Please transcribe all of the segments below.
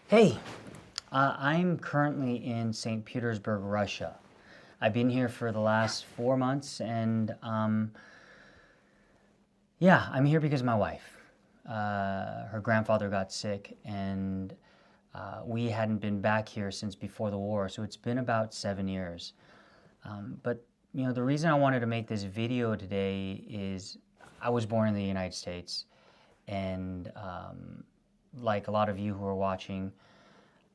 Hey, I'm currently in St. Petersburg, Russia. I've been here for the last 4 months, and yeah, I'm here because of my wife. Her grandfather got sick, and we hadn't been back here since before the war, so it's been about 7 years. But the reason I wanted to make this video today is I was born in the United States, and like a lot of you who are watching,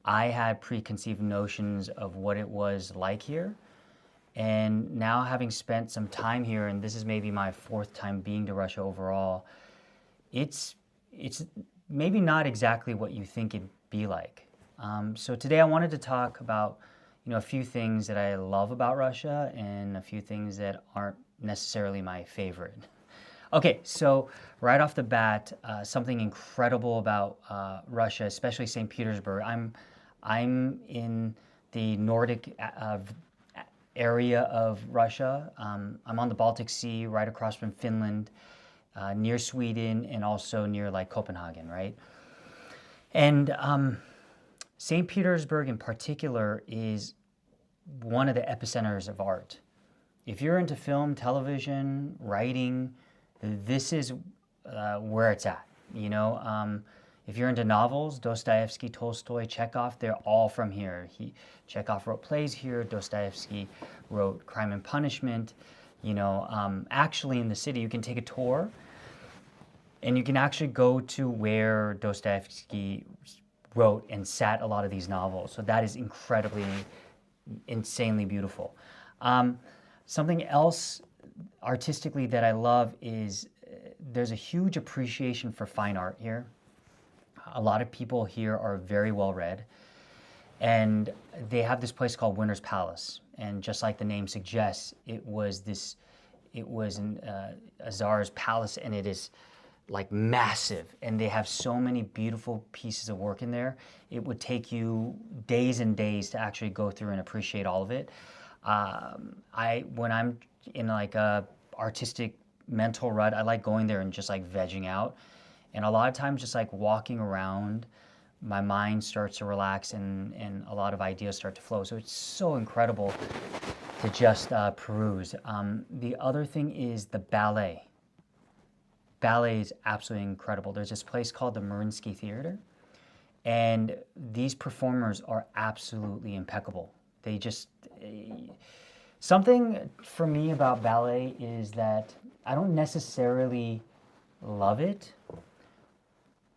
I had preconceived notions of what it was like here. And now, having spent some time here, and this is maybe my fourth time being to Russia overall, it's it's maybe not exactly what you think it'd be like. So today, I wanted to talk about a few things that I love about Russia and a few things that aren't necessarily my favorite. Okay, so right off the bat, something incredible about Russia, especially St. Petersburg. I'm in the Nordic area of Russia. I'm on the Baltic Sea, right across from Finland, near Sweden, and also near like Copenhagen, right? And St. Petersburg, in particular, is one of the epicenters of art. If you're into film, television, writing, this is where it's at. If you're into novels, Dostoevsky, Tolstoy, Chekhov, they're all from here. Chekhov wrote plays here. Dostoevsky wrote Crime and Punishment. Actually, in the city, you can take a tour, and you can actually go to where Dostoevsky wrote and sat a lot of these novels. So that is incredibly, insanely beautiful. Something else artistically that I love is there's a huge appreciation for fine art here. A lot of people here are very well read, and they have this place called Winter's Palace. And just like the name suggests, it was a czar's palace, and it is like massive. And they have so many beautiful pieces of work in there. It would take you days and days to actually go through and appreciate all of it. When I'm in like a artistic mental rut, I like going there and just like vegging out. And a lot of times, just like walking around, my mind starts to relax, and a lot of ideas start to flow. So it's so incredible to just peruse. The other thing is the ballet. Ballet is absolutely incredible. There's this place called the Mariinsky Theater, and these performers are absolutely impeccable. They just something for me about ballet is that I don't necessarily love it,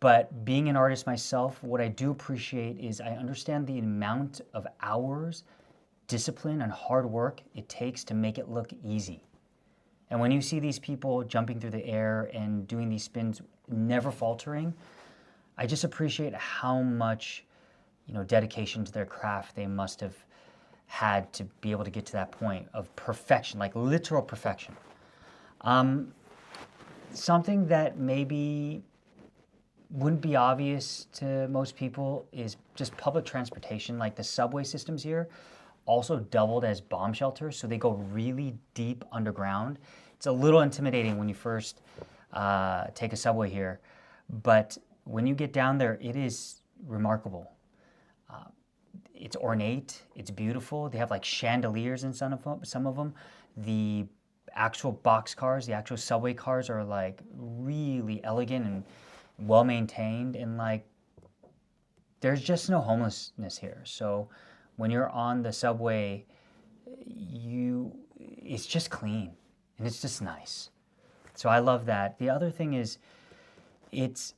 but being an artist myself, what I do appreciate is I understand the amount of hours, discipline, and hard work it takes to make it look easy. And when you see these people jumping through the air and doing these spins, never faltering, I just appreciate how much, dedication to their craft they must have had to be able to get to that point of perfection, like literal perfection. Something that maybe wouldn't be obvious to most people is just public transportation. Like the subway systems here also doubled as bomb shelters, so they go really deep underground. It's a little intimidating when you first take a subway here, but when you get down there, it is remarkable. It's ornate, it's beautiful. They have like chandeliers in some of them. The actual box cars, the actual subway cars are like really elegant and well maintained, and like there's just no homelessness here. So when you're on the subway, it's just clean and it's just nice. So I love that. The other thing is it's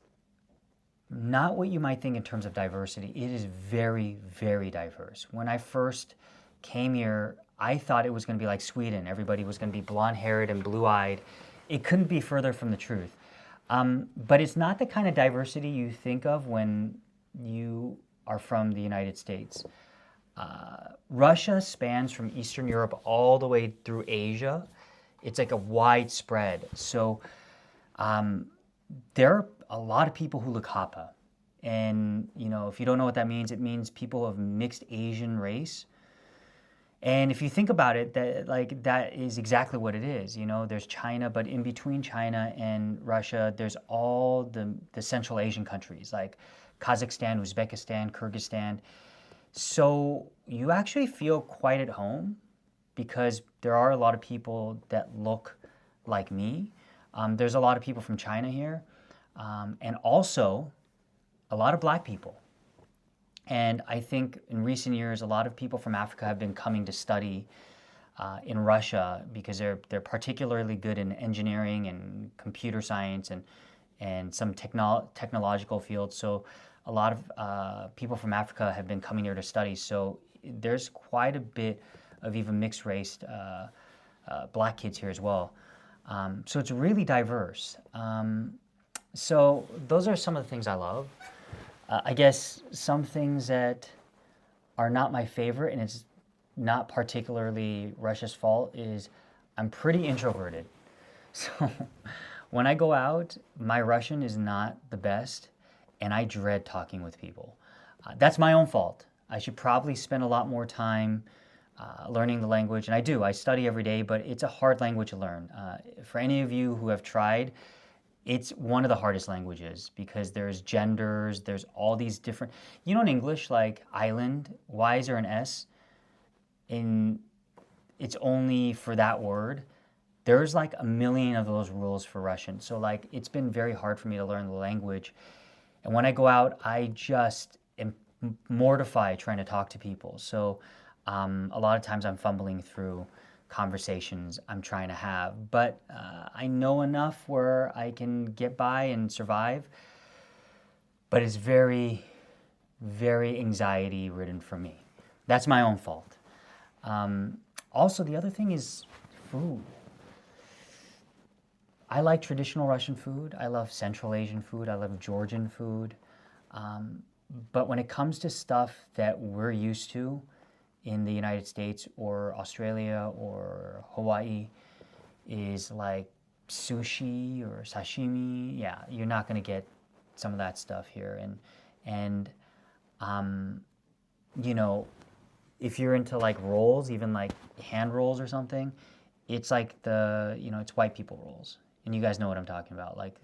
not what you might think in terms of diversity. It is very, very diverse. When I first came here, I thought it was going to be like Sweden. Everybody was going to be blonde-haired and blue-eyed. It couldn't be further from the truth. But it's not the kind of diversity you think of when you are from the United States. Russia spans from Eastern Europe all the way through Asia. It's like a wide spread. So there are a lot of people who look Hapa. And, if you don't know what that means, it means people of mixed Asian race. And if you think about it, that is exactly what it is. There's China, but in between China and Russia, there's all the Central Asian countries like Kazakhstan, Uzbekistan, Kyrgyzstan. So you actually feel quite at home because there are a lot of people that look like me. There's a lot of people from China here, and also a lot of black people. And I think in recent years, a lot of people from Africa have been coming to study in Russia because they're particularly good in engineering and computer science and some technological fields. So a lot of people from Africa have been coming here to study. So there's quite a bit of even mixed race black kids here as well. So it's really diverse. So those are some of the things I love. I guess some things that are not my favorite, and it's not particularly Russia's fault, is I'm pretty introverted. So when I go out, my Russian is not the best, and I dread talking with people. That's my own fault. I should probably spend a lot more time learning the language, and I do. I study every day, but it's a hard language to learn. For any of you who have tried, it's one of the hardest languages because there's genders, there's all these different. In English, like island, why is there an S? It's only for that word. There's like a million of those rules for Russian. So like it's been very hard for me to learn the language. And when I go out, I just am mortified trying to talk to people. So a lot of times I'm fumbling through conversations I'm trying to have, but I know enough where I can get by and survive, but it's very, very anxiety ridden for me. That's my own fault. Also, the other thing is food. I like traditional Russian food. I love Central Asian food. I love Georgian food. But when it comes to stuff that we're used to in the United States or Australia or Hawaii, is like sushi or sashimi. Yeah, you're not going to get some of that stuff here. And if you're into like rolls, even like hand rolls or something, it's like it's white people rolls. And you guys know what I'm talking about, like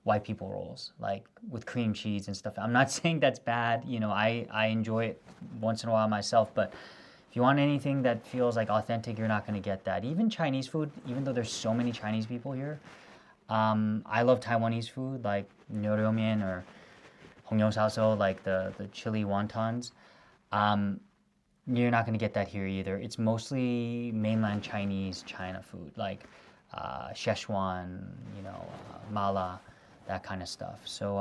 white people rolls, like with cream cheese and stuff. I'm not saying that's bad. I enjoy it once in a while myself, but if you want anything that feels like authentic, you're not going to get that. Even Chinese food, even though there's so many Chinese people here, I love Taiwanese food like Nyoryumen or Hongyosao, like the chili wontons. You're not going to get that here either. It's mostly mainland Chinese China food, like Szechuan, mala, that kind of stuff. So,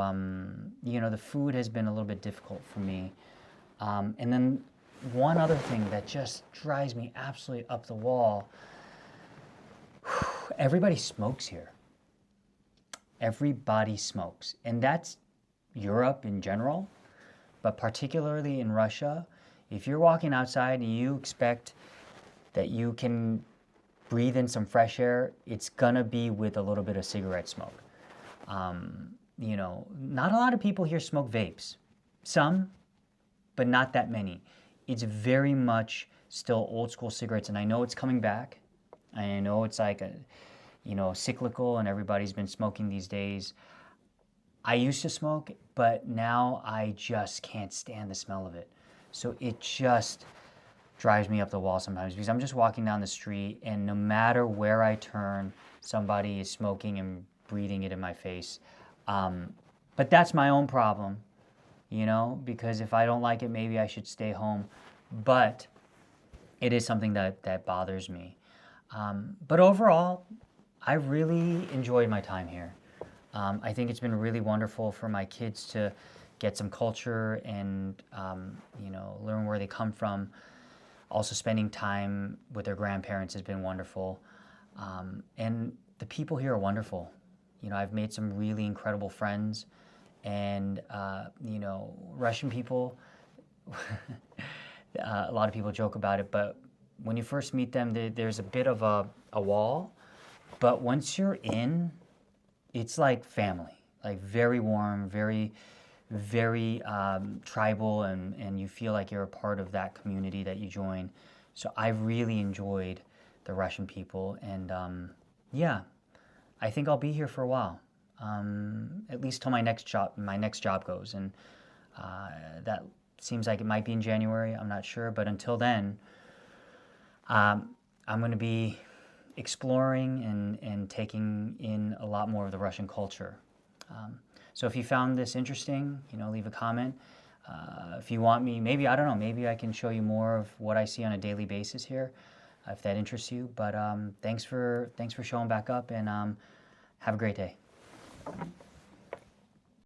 the food has been a little bit difficult for me. And then one other thing that just drives me absolutely up the wall, everybody smokes here. Everybody smokes. And that's Europe in general, but particularly in Russia. If you're walking outside and you expect that you can breathe in some fresh air, it's gonna be with a little bit of cigarette smoke. Not a lot of people here smoke vapes. Some, but not that many. It's very much still old school cigarettes, and I know it's coming back. I know it's like cyclical, and everybody's been smoking these days. I used to smoke, but now I just can't stand the smell of it. So it just drives me up the wall sometimes because I'm just walking down the street and no matter where I turn, somebody is smoking and breathing it in my face. But that's my own problem, because if I don't like it, maybe I should stay home. But it is something that bothers me. But overall, I really enjoyed my time here. I think it's been really wonderful for my kids to get some culture and learn where they come from. Also, spending time with their grandparents has been wonderful, and the people here are wonderful. I've made some really incredible friends, and Russian people. A lot of people joke about it, but when you first meet them, there's a bit of a wall, but once you're in, it's like family, like very warm, very, very tribal, and you feel like you're a part of that community that you join. So I really enjoyed the Russian people, and yeah, I think I'll be here for a while, at least till my next job goes, and that seems like it might be in January. I'm not sure, but until then, I'm going to be exploring and taking in a lot more of the Russian culture. So if you found this interesting, leave a comment. If you want me, maybe, I don't know, maybe I can show you more of what I see on a daily basis here, if that interests you. But thanks for showing back up, and have a great day.